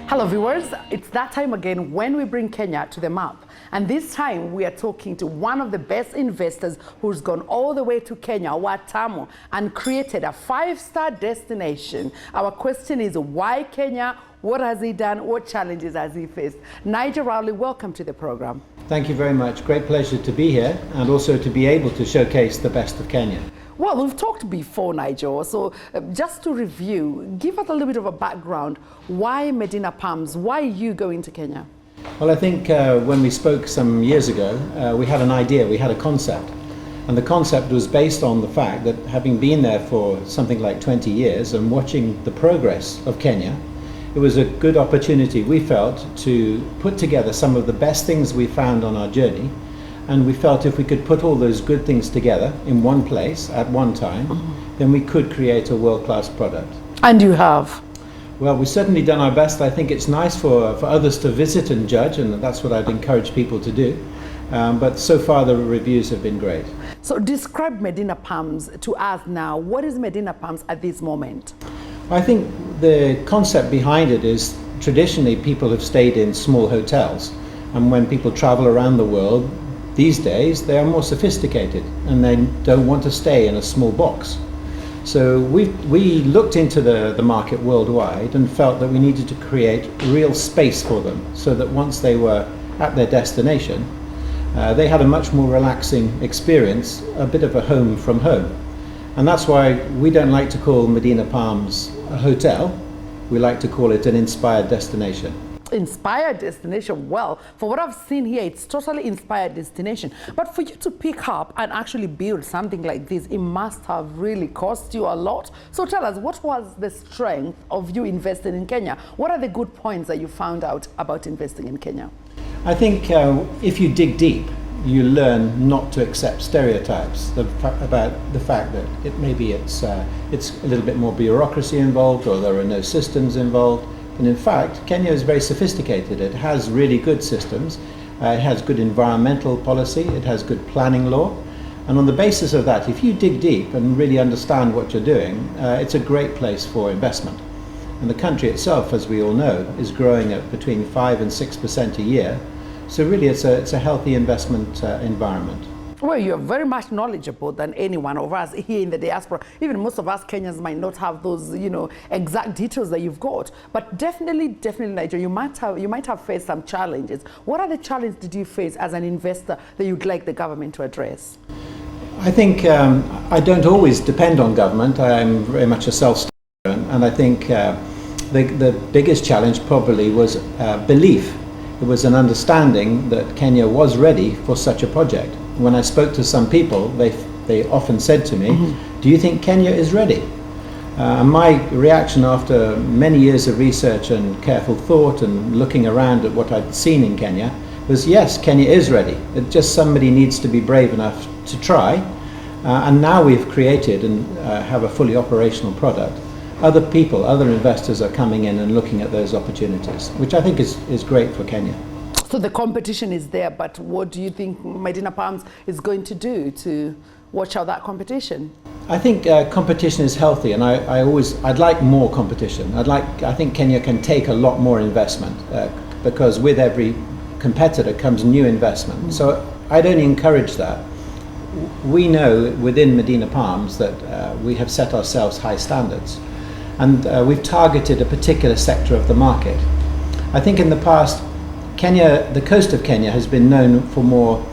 Hello viewers, it's that time again when we bring Kenya to the map. And this time we are talking to one of the best investors who's gone all the way to Kenya, Watamu, and created a 5-star destination. Our question is, why Kenya? What has he done? What challenges has he faced? Nigel, Rowley, welcome to the program. Thank you very much. Great pleasure to be here and also to be able to showcase the best of Kenya. Well, we've talked before, Nigel, so just to review, give us a little bit of a background. Why Medina Palms? Why you going to Kenya? Well, I think when we spoke some years ago, we had an idea, we had a concept. And the concept was based on the fact that having been there for something like 20 years and watching the progress of Kenya, it was a good opportunity, we felt, to put together some of the best things we found on our journey. And we felt if we could put all those good things together in one place at one time, then we could create a world-class product. And you have? Well, we've certainly done our best. I think it's nice for others to visit and judge, and that's what I'd encourage people to do. But so far the reviews have been great. So describe Medina Palms to us now. What is Medina Palms at this moment? I think the concept behind it is traditionally people have stayed in small hotels. And when people travel around the world, these days they are more sophisticated and they don't want to stay in a small box. So we looked into the market worldwide and felt that we needed to create real space for them so that once they were at their destination, they had a much more relaxing experience, a bit of a home from home. And that's why we don't like to call Medina Palms a hotel. We like to call it an inspired destination. Inspired destination. Well, for what I've seen here, it's totally inspired destination. But for you to pick up and actually build something like this, it must have really cost you a lot. So tell us, what was the strength of you investing in Kenya? What are the good points that you found out about investing in Kenya? I think if you dig deep, you learn not to accept stereotypes about the fact that it's a little bit more bureaucracy involved or there are no systems involved. And in fact, Kenya is very sophisticated. It has really good systems. It has good environmental policy. It has good planning law. And on the basis of that, if you dig deep and really understand what you're doing, it's a great place for investment. And the country itself, as we all know, is growing at between 5 and 6% a year. So really, it's a healthy investment environment. Well, you're very much knowledgeable than any one of us here in the diaspora. Even most of us Kenyans might not have those, exact details that you've got. But definitely, Nigel, you might have faced some challenges. What are the challenges did you face as an investor that you'd like the government to address? I think I don't always depend on government. I'm very much a self-starter, and I think the biggest challenge probably was belief. It was an understanding that Kenya was ready for such a project. When I spoke to some people, they often said to me, do you think Kenya is ready? My reaction after many years of research and careful thought and looking around at what I'd seen in Kenya was, yes, Kenya is ready. It just somebody needs to be brave enough to try. And now we've created and have a fully operational product. Other people, other investors are coming in and looking at those opportunities, which I think is great for Kenya. So the competition is there, but what do you think Medina Palms is going to do to watch out that competition? I think competition is healthy, and I'd like more competition. I think Kenya can take a lot more investment because with every competitor comes new investment. So I'd only encourage that. We know within Medina Palms that we have set ourselves high standards, and we've targeted a particular sector of the market. I think in the past, Kenya, the coast of Kenya has been known for more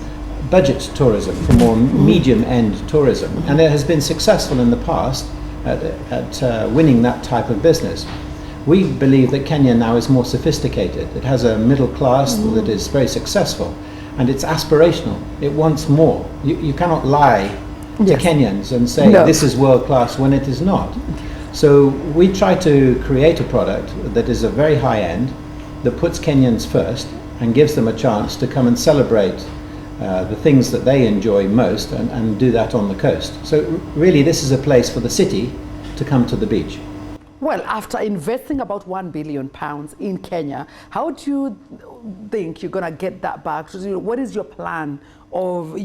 budget tourism, for more medium-end tourism, and it has been successful in the past at winning that type of business. We believe that Kenya now is more sophisticated. It has a middle class that is very successful, and it's aspirational. It wants more. You cannot lie to Kenyans and say this is world-class when it is not. So we try to create a product that is a very high-end, that puts Kenyans first and gives them a chance to come and celebrate the things that they enjoy most and do that on the coast. So really this is a place for the city to come to the beach. Well, after investing about £1 billion in Kenya, how do you think you're going to get that back? So, what is your plan of,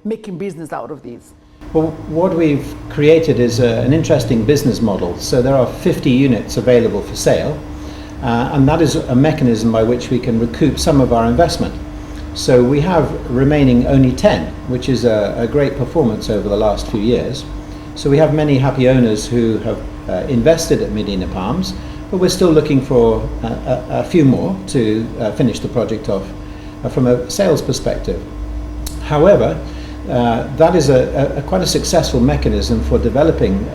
making business out of these? Well, what we've created is an interesting business model. So there are 50 units available for sale. And that is a mechanism by which we can recoup some of our investment. So we have remaining only 10, which is a great performance over the last few years. So we have many happy owners who have invested at Medina Palms, but we're still looking for a few more to finish the project off from a sales perspective. However, that is quite a successful mechanism for developing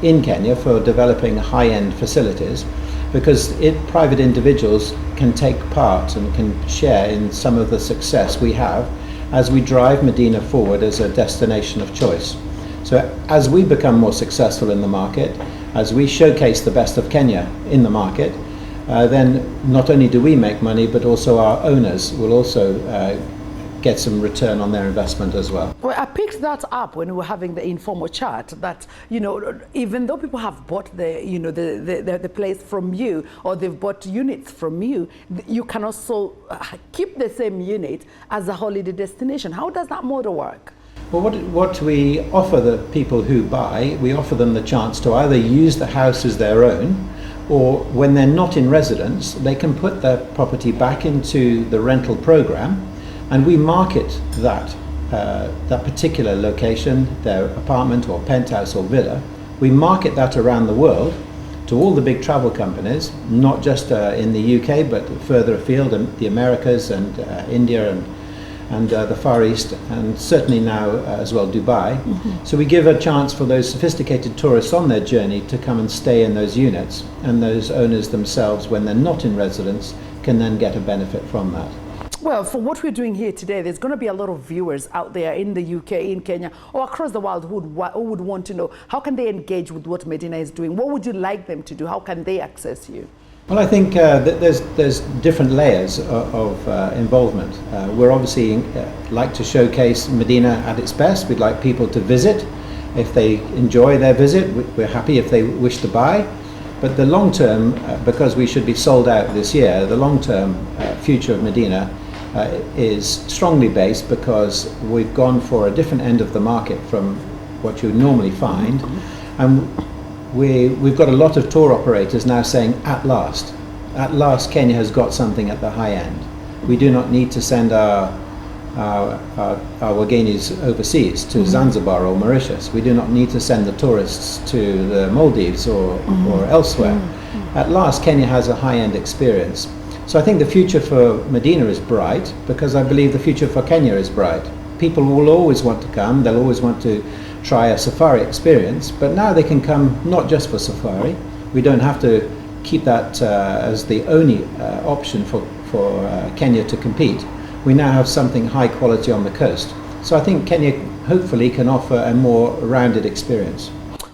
in Kenya, for developing high-end facilities, because private individuals can take part and can share in some of the success we have as we drive Medina forward as a destination of choice. So as we become more successful in the market, as we showcase the best of Kenya in the market, then not only do we make money, but also our owners will also get some return on their investment as well. Well, I picked that up when we were having the informal chat, that, you know, even though people have bought the place from you, or they've bought units from you, you can also keep the same unit as a holiday destination. How does that model work? Well, what we offer the people who buy, we offer them the chance to either use the house as their own, or when they're not in residence, they can put their property back into the rental program, and we market that particular location, their apartment or penthouse or villa. We market that around the world to all the big travel companies, not just in the UK, but further afield, the Americas and India and the Far East, and certainly now as well Dubai. So we give a chance for those sophisticated tourists on their journey to come and stay in those units, and those owners themselves, when they're not in residence, can then get a benefit from that. Well, for what we're doing here today, there's going to be a lot of viewers out there in the UK, in Kenya, or across the world who would want to know, how can they engage with what Medina is doing? What would you like them to do? How can they access you? Well, I think that there's different layers of involvement. We're obviously like to showcase Medina at its best. We'd like people to visit. If they enjoy their visit, we're happy if they wish to buy. But the long term, because we should be sold out this year, the long term future of Medina is strongly based, because we've gone for a different end of the market from what you would normally find. And we've got a lot of tour operators now saying, at last Kenya has got something at the high end. We do not need to send our wagenis overseas to Zanzibar or Mauritius. We do not need to send the tourists to the Maldives or elsewhere. At last, Kenya has a high-end experience. So I think the future for Medina is bright, because I believe the future for Kenya is bright. People will always want to come, they'll always want to try a safari experience, but now they can come not just for safari. We don't have to keep that as the only option for Kenya to compete. We now have something high quality on the coast. So I think Kenya hopefully can offer a more rounded experience.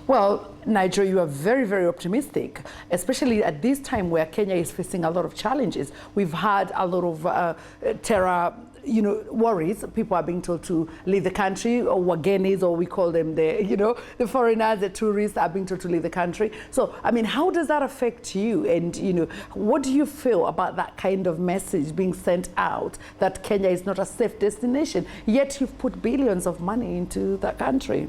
Well, Nigel, you are very, very optimistic, especially at this time where Kenya is facing a lot of challenges. We've had a lot of terror, worries. People are being told to leave the country, or wagenis, or we call them the foreigners, the tourists are being told to leave the country. So, I mean, how does that affect you? And, what do you feel about that kind of message being sent out, that Kenya is not a safe destination, yet you've put billions of money into that country?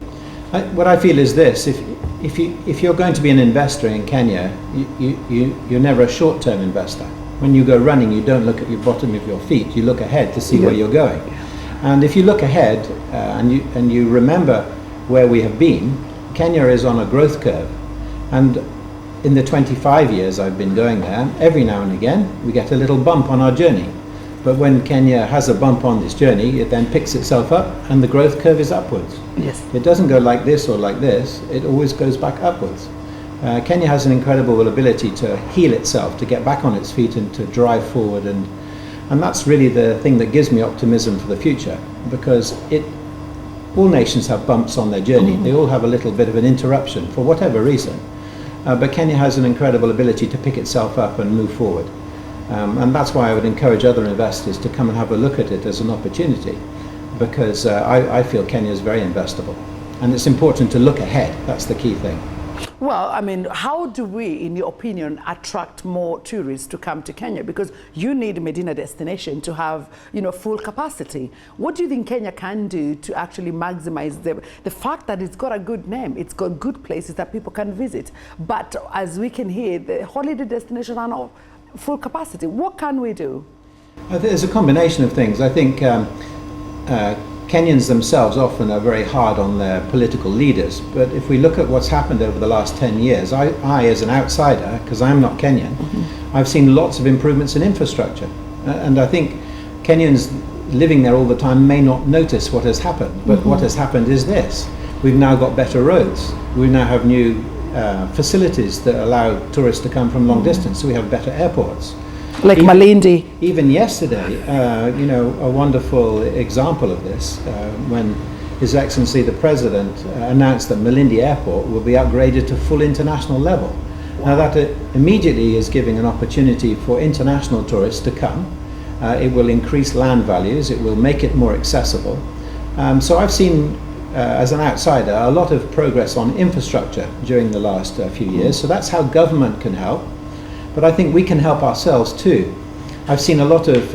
What I feel is this: if you're going to be an investor in Kenya, you're never a short-term investor. When you go running, you don't look at your bottom of your feet. You look ahead to see where you're going. And if you look ahead and you remember where we have been, Kenya is on a growth curve. And in the 25 years I've been going there, every now and again we get a little bump on our journey. But when Kenya has a bump on this journey, it then picks itself up and the growth curve is upwards. Yes. It doesn't go like this or like this, it always goes back upwards. Kenya has an incredible ability to heal itself, to get back on its feet and to drive forward, and that's really the thing that gives me optimism for the future, because all nations have bumps on their journey. They all have a little bit of an interruption for whatever reason, but Kenya has an incredible ability to pick itself up and move forward, and that's why I would encourage other investors to come and have a look at it as an opportunity, because I feel Kenya is very investable, and it's important to look ahead. That's the key thing. Well, I mean, how do we, in your opinion, attract more tourists to come to Kenya? Because you need Medina destination to have, full capacity. What do you think Kenya can do to actually maximize the fact that it's got a good name, it's got good places that people can visit? But as we can hear, the holiday destinations are not full capacity. What can we do? There's a combination of things. I think Kenyans themselves often are very hard on their political leaders, but if we look at what's happened over the last 10 years, I as an outsider, because I'm not Kenyan, I've seen lots of improvements in infrastructure. And I think Kenyans living there all the time may not notice what has happened, but what has happened is this. We've now got better roads. We now have new facilities that allow tourists to come from long distance, so we have better airports. Like Malindi. Even yesterday, a wonderful example of this, when His Excellency the President announced that Malindi Airport will be upgraded to full international level. Wow. Now that immediately is giving an opportunity for international tourists to come. It will increase land values, it will make it more accessible. So I've seen, as an outsider, a lot of progress on infrastructure during the last few years, so that's how government can help. But I think we can help ourselves too. I've seen a lot of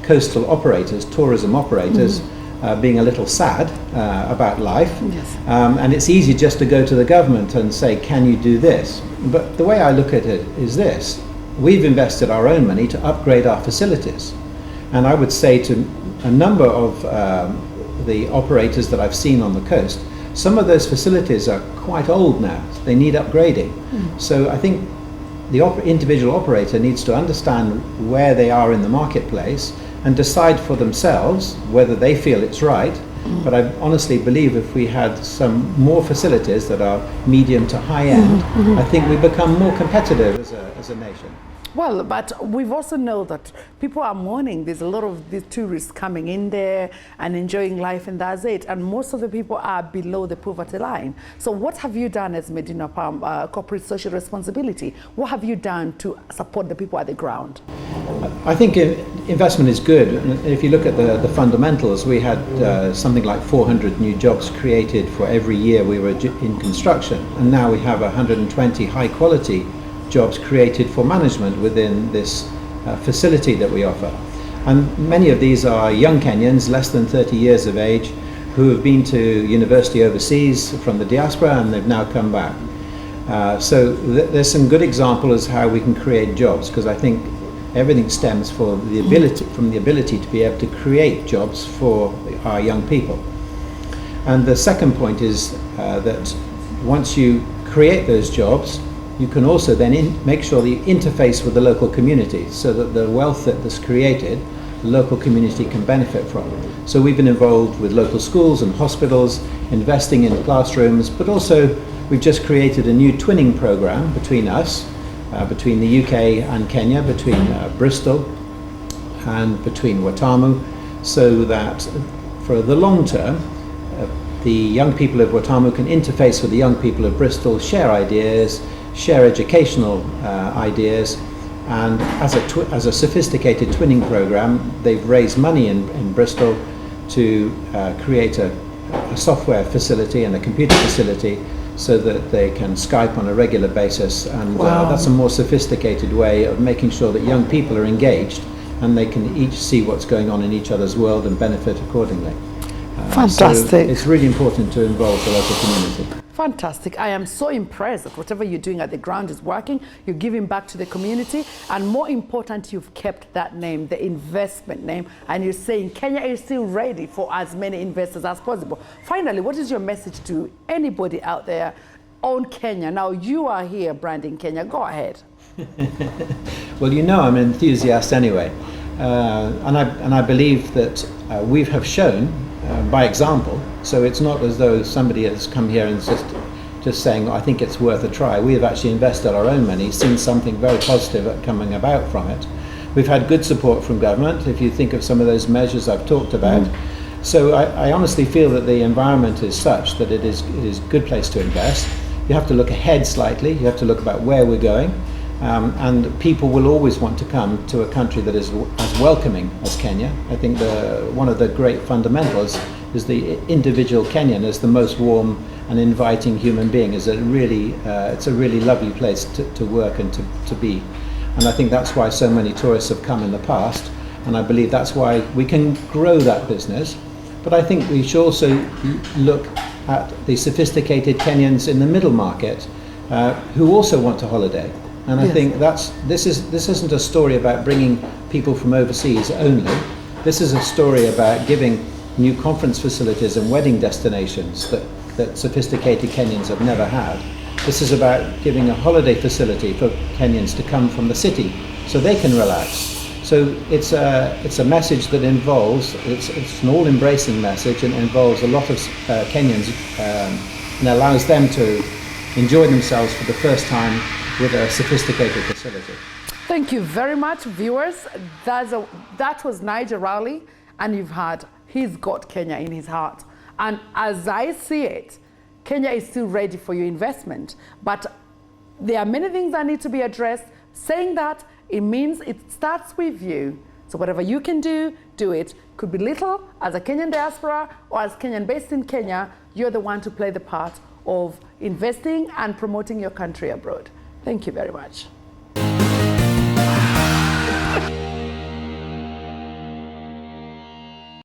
coastal operators, tourism operators, being a little sad about life. Yes. And it's easy just to go to the government and say, can you do this? But the way I look at it is this. We've invested our own money to upgrade our facilities. And I would say to a number of the operators that I've seen on the coast, some of those facilities are quite old now. They need upgrading. So I think the individual operator needs to understand where they are in the marketplace and decide for themselves whether they feel it's right. But I honestly believe if we had some more facilities that are medium to high end, I think we become more competitive as a nation. Well, but we've also know that people are mourning. There's a lot of these tourists coming in there and enjoying life, and that's it. And most of the people are below the poverty line. So what have you done as Medina Palms corporate social responsibility? What have you done to support the people at the ground? I think investment is good. If you look at the fundamentals, we had something like 400 new jobs created for every year we were in construction. And now we have 120 high quality jobs created for management within this facility that we offer. And many of these are young Kenyans, less than 30 years of age, who have been to university overseas from the diaspora and they've now come back. So there's some good examples how we can create jobs, because I think everything stems from the ability to be able to create jobs for our young people. And the second point is that once you create those jobs, you can also then make sure that you interface with the local community so that the wealth that is created, the local community can benefit from. So we've been involved with local schools and hospitals, investing in classrooms, but also we've just created a new twinning program between us, between the UK and Kenya, between Bristol and between Watamu, so that for the long term, the young people of Watamu can interface with the young people of Bristol, share ideas, share educational ideas, and as a sophisticated twinning program, they've raised money in Bristol to create a software facility and a computer facility so that they can Skype on a regular basis, and that's a more sophisticated way of making sure that young people are engaged and they can each see what's going on in each other's world and benefit accordingly. Fantastic. So it's really important to involve the local community. Fantastic. I am so impressed that whatever you're doing at the ground is working. You're giving back to the community, and more important, you've kept that name, the investment name, and you're saying Kenya is still ready for as many investors as possible. Finally, what is your message to anybody out there on Kenya? Now you are here branding Kenya. Go ahead. Well, you know I'm an enthusiast anyway, and I believe that we have shown by example. So it's not as though somebody has come here and just saying, I think it's worth a try. We have actually invested our own money, seen something very positive coming about from it. We've had good support from government, if you think of some of those measures I've talked about. So I honestly feel that the environment is such that it is a good place to invest. You have to look ahead slightly, you have to look about where we're going, and people will always want to come to a country that is as welcoming as Kenya. I think one of the great fundamentals is the individual Kenyan as the most warm and inviting human being. It's a really lovely place to work and to be. And I think that's why so many tourists have come in the past, and I believe that's why we can grow that business. But I think we should also look at the sophisticated Kenyans in the middle market who also want to holiday. And I think this isn't a story about bringing people from overseas only. This is a story about giving new conference facilities and wedding destinations that sophisticated Kenyans have never had. This is about giving a holiday facility for Kenyans to come from the city so they can relax. So it's a message that involves, it's an all-embracing message, and involves a lot of Kenyans and allows them to enjoy themselves for the first time with a sophisticated facility. Thank you very much, viewers. That was Nigel Rowley, and you've heard he's got Kenya in his heart. And as I see it, Kenya is still ready for your investment, but there are many things that need to be addressed. Saying that, it means it starts with you. So whatever you can do, do it. Could be little as a Kenyan diaspora or as Kenyan based in Kenya, you're the one to play the part of investing and promoting your country abroad. Thank you very much.